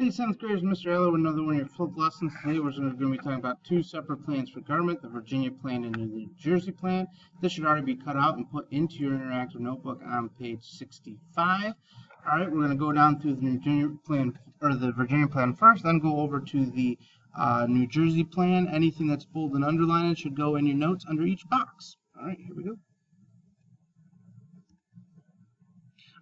Hey, 7th graders, Mr. Eller with another one of your flipped lessons. Today we're going to be talking about two separate plans for government, the Virginia plan and the New Jersey plan. This should already be cut out and put into your interactive notebook on page 65. All right, we're going to go down through the Virginia plan, or the Virginia plan first, then go over to the New Jersey plan. Anything that's bold and underlined should go in your notes under each box. All right, here we go.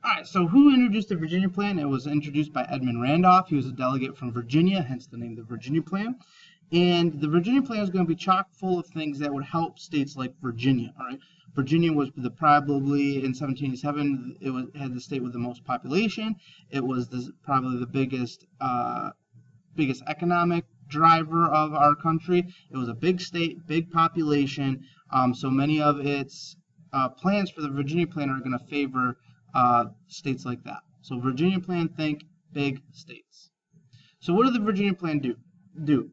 All right, so who introduced the Virginia plan? It was introduced by Edmund Randolph. He was a delegate from Virginia, hence the name the Virginia plan. And the Virginia plan is going to be chock full of things that would help states like Virginia. All right, Virginia was probably in 1787 had the state with the most population. It was probably the biggest economic driver of our country. It was a big state, big population. So many of its plans for the Virginia plan are going to favor states like that. So Virginia plan, think big states. So what did the Virginia plan do?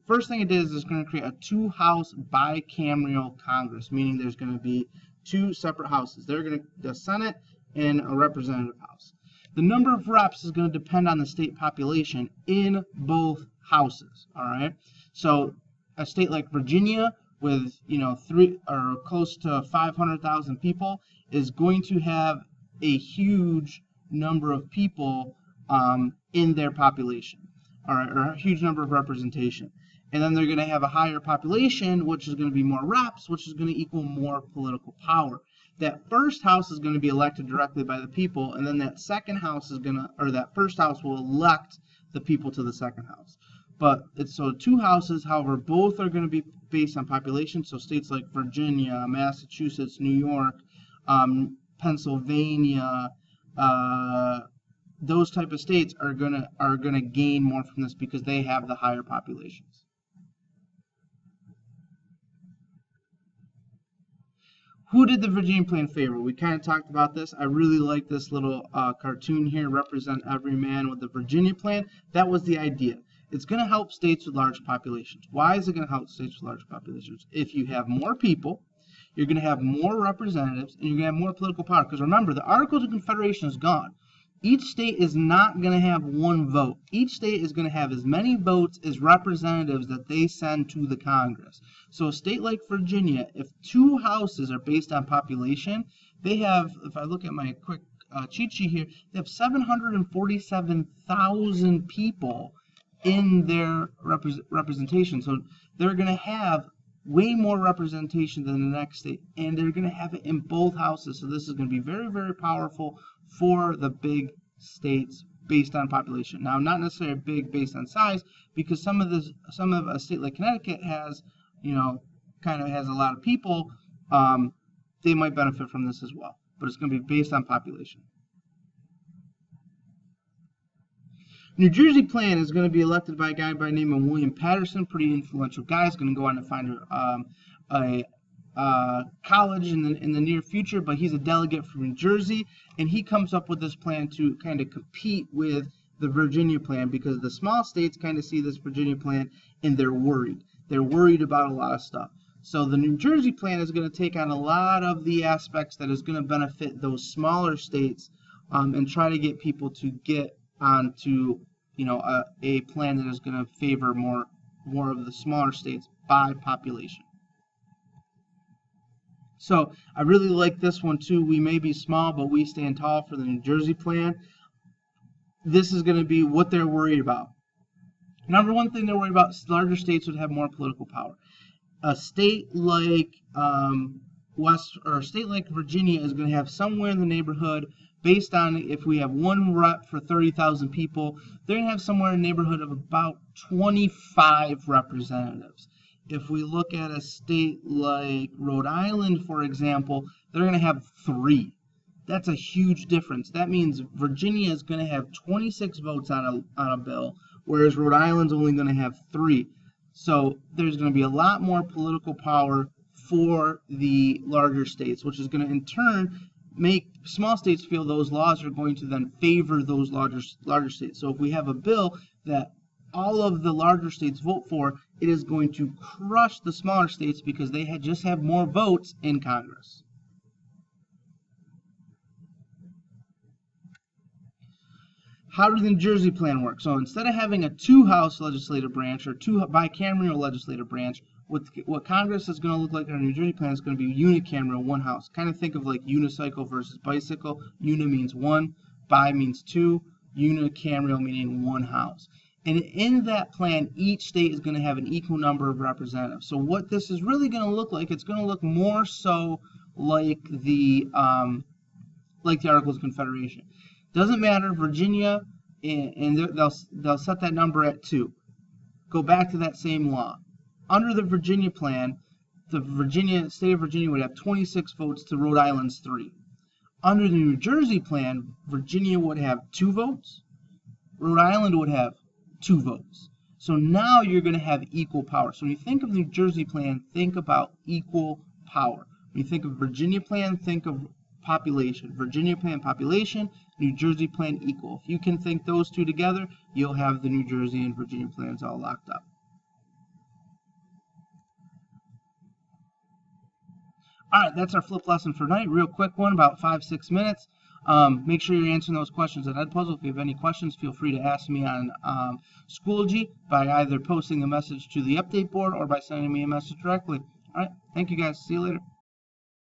First thing it did is it's going to create a two-house bicameral Congress, meaning there's going to be two separate houses. The Senate and a representative house. The number of reps is going to depend on the state population in both houses. All right. So a state like Virginia with close to 500,000 people is going to have a huge number of people in their population, all right, or a huge number of representation. And then they're going to have a higher population, which is going to be more reps, which is going to equal more political power. That first house is going to be elected directly by the people, and then that second house is going to, or that first house will elect the people to the second house. But it's so two houses, however, both are going to be based on population. So states like Virginia, Massachusetts, New York, Pennsylvania, those type of states are gonna gain more from this because they have the higher populations. Who did the Virginia plan favor? We kind of talked about this. I really like this little cartoon here, represent every man with the Virginia plan. That was the idea. It's going to help states with large populations. Why is it going to help states with large populations? If you have more people, you're going to have more representatives, and you're going to have more political power. Because remember, the Articles of Confederation is gone. Each state is not going to have one vote. Each state is going to have as many votes as representatives that they send to the Congress. So a state like Virginia, if two houses are based on population, they have, if I look at my quick cheat sheet here, they have 747,000 people in their representation. So they're going to have way more representation than the next state, and they're going to have it in both houses. So this is going to be very, very powerful for the big states based on population. Now, not necessarily big based on size, because some of a state like Connecticut has, kind of has a lot of people. They might benefit from this as well, but it's going to be based on population. New Jersey plan is going to be elected by a guy by the name of William Patterson, pretty influential guy. He's going to go on to find a college in the near future, but he's a delegate from New Jersey, and he comes up with this plan to kind of compete with the Virginia plan, because the small states kind of see this Virginia plan and they're worried. They're worried about a lot of stuff. So the New Jersey plan is going to take on a lot of the aspects that is going to benefit those smaller states, and try to get people to get onto a plan that is going to favor more of the smaller states by population. So I really like this one too. We may be small, but we stand tall for the New Jersey plan. This is going to be what they're worried about. Number one thing they're worried about is larger states would have more political power. A state like a state like Virginia is going to have somewhere in the neighborhood, based on if we have one rep for 30,000 people, they're going to have somewhere in the neighborhood of about 25 representatives. If we look at a state like Rhode Island, for example, they're going to have 3. That's a huge difference. That means Virginia is going to have 26 votes on a bill, whereas Rhode Island's only going to have 3. So there's going to be a lot more political power for the larger states, which is going to in turn make small states feel those laws are going to then favor those larger states. So if we have a bill that all of the larger states vote for, it is going to crush the smaller states because they just have more votes in Congress. how did the New Jersey plan work? So instead of having a two-house legislative branch or two bicameral legislative branch, what Congress is going to look like in our New Jersey plan is going to be unicameral, one house. Kind of think of like unicycle versus bicycle. Uni means one, bi means two, unicameral meaning one house. And in that plan, each state is going to have an equal number of representatives. So what this is really going to look like, it's going to look more so like the Articles of Confederation. Doesn't matter, Virginia, and they'll set that number at 2. Go back to that same law. Under the Virginia plan, the state of Virginia would have 26 votes to Rhode Island's 3. Under the New Jersey plan, Virginia would have 2 votes. Rhode Island would have 2 votes. So now you're going to have equal power. So when you think of the New Jersey plan, think about equal power. When you think of Virginia plan, think of population. Virginia plan, population. New Jersey plan, equal. If you can think those two together, you'll have the New Jersey and Virginia plans all locked up. All right, that's our flip lesson for tonight. Real quick one, about 5-6 minutes. Make sure you're answering those questions at Edpuzzle. If you have any questions, feel free to ask me on Schoology by either posting a message to the update board or by sending me a message directly. All right, thank you guys. See you later.